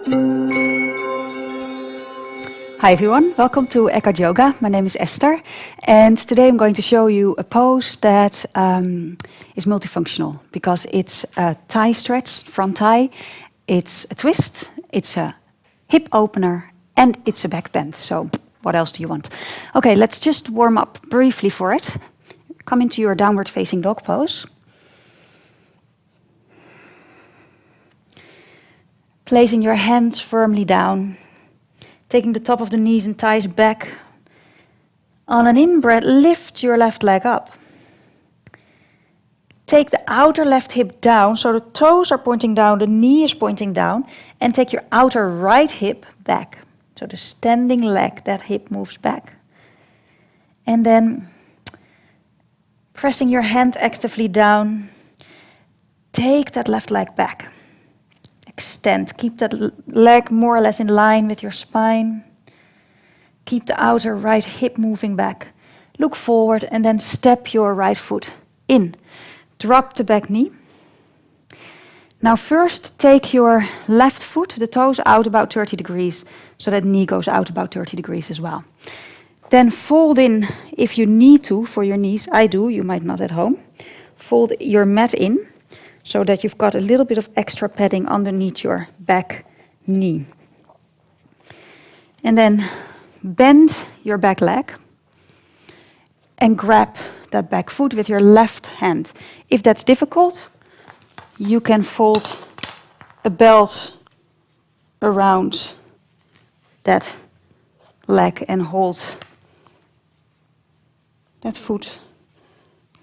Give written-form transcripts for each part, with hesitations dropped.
Hi everyone, welcome to Eckhart Yoga. My name is Esther, and today I'm going to show you a pose that is multifunctional because it's a thigh stretch, front thigh, it's a twist, it's a hip opener, and it's a back bend. So what else do you want? Okay, let's just warm up briefly for it. Come into your downward facing dog pose. Placing your hands firmly down. Taking the top of the knees and thighs back. On an in-breath, lift your left leg up. Take the outer left hip down, so the toes are pointing down, the knee is pointing down, and take your outer right hip back. So the standing leg, that hip moves back. And then, pressing your hand actively down, take that left leg back. Extend, keep that leg more or less in line with your spine. Keep the outer right hip moving back. Look forward and then step your right foot in. Drop the back knee. Now first take your left foot, the toes out about 30 degrees, so that knee goes out about 30 degrees as well. Then fold in if you need to for your knees. I do, you might not at home. Fold your mat in, so that you've got a little bit of extra padding underneath your back knee. And then bend your back leg and grab that back foot with your left hand. If that's difficult, you can fold a belt around that leg and hold that foot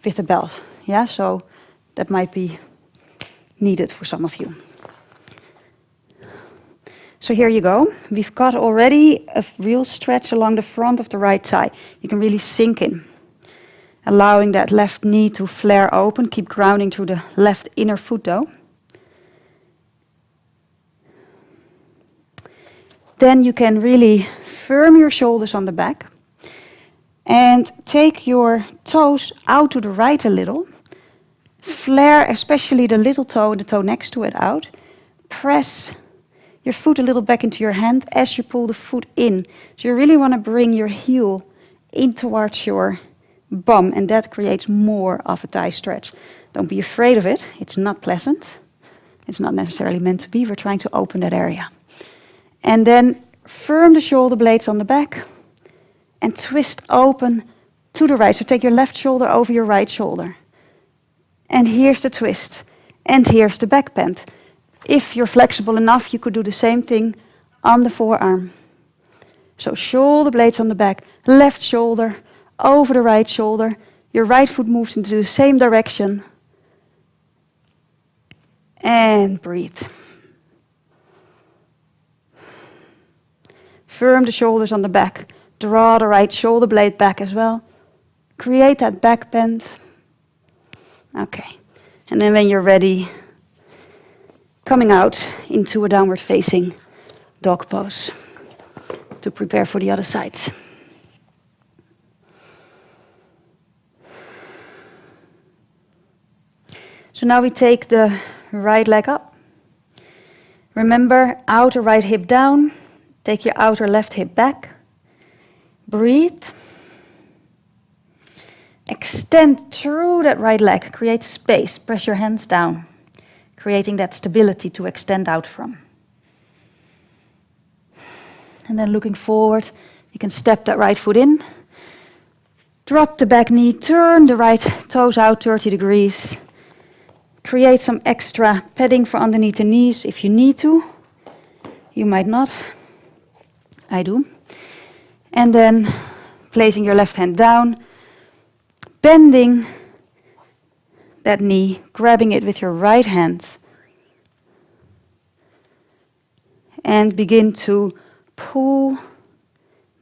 with a belt. Yeah, so that might be needed for some of you. So here you go. We've got already a real stretch along the front of the right thigh. You can really sink in, allowing that left knee to flare open. Keep grounding through the left inner foot though. Then you can really firm your shoulders on the back and take your toes out to the right a little. Flare especially the little toe and the toe next to it out. Press your foot a little back into your hand as you pull the foot in. So you really want to bring your heel in towards your bum, and that creates more of a thigh stretch. Don't be afraid of it. It's not pleasant. It's not necessarily meant to be. We're trying to open that area. And then firm the shoulder blades on the back and twist open to the right. So take your left shoulder over your right shoulder. And here's the twist. And here's the back bend. If you're flexible enough, you could do the same thing on the forearm. So shoulder blades on the back, left shoulder over the right shoulder. Your right foot moves into the same direction. And breathe. Firm the shoulders on the back. Draw the right shoulder blade back as well. Create that back bend. Okay, and then when you're ready, coming out into a downward facing dog pose to prepare for the other side. So now we take the right leg up. Remember, outer right hip down, take your outer left hip back. Breathe. Extend through that right leg, create space, press your hands down, creating that stability to extend out from. And then looking forward, you can step that right foot in, drop the back knee, turn the right toes out 30 degrees, create some extra padding for underneath the knees if you need to. You might not, I do. And then placing your left hand down, bending that knee, grabbing it with your right hand, and begin to pull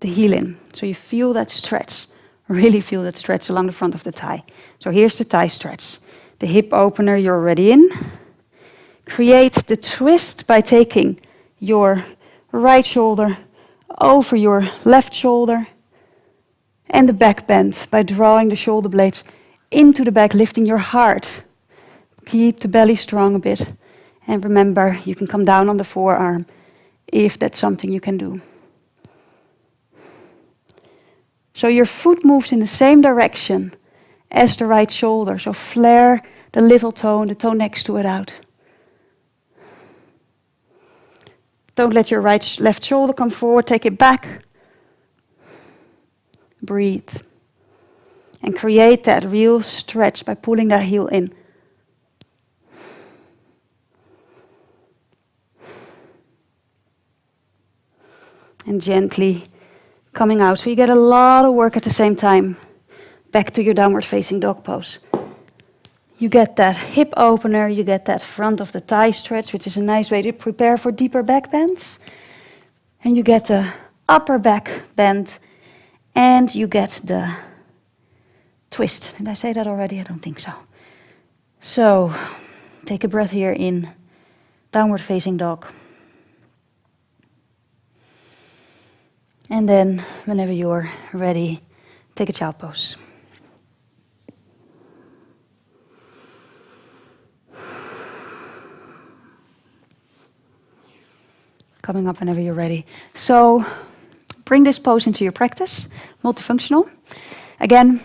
the heel in. So you feel that stretch, really feel that stretch along the front of the thigh. So here's the thigh stretch. The hip opener, you're already in. Create the twist by taking your right shoulder over your left shoulder, and the back bend by drawing the shoulder blades into the back, lifting your heart. Keep the belly strong a bit. And remember, you can come down on the forearm if that's something you can do. So your foot moves in the same direction as the right shoulder. So flare the little toe and the toe next to it out. Don't let your left shoulder come forward. Take it back. Breathe. And create that real stretch by pulling that heel in. And gently coming out. So you get a lot of work at the same time. Back to your downward facing dog pose. You get that hip opener, you get that front of the thigh stretch, which is a nice way to prepare for deeper back bends. And you get the upper back bend, and you get the twist. Did I say that already? I don't think so. So, take a breath here in downward facing dog. And then, whenever you're ready, take a child pose. Coming up whenever you're ready. So, bring this pose into your practice, multifunctional. Again,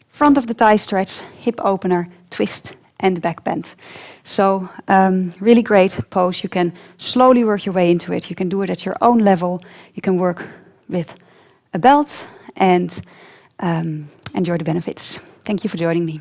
front of the thigh stretch, hip opener, twist, and back bend. So, really great pose. You can slowly work your way into it. You can do it at your own level. You can work with a belt and enjoy the benefits. Thank you for joining me.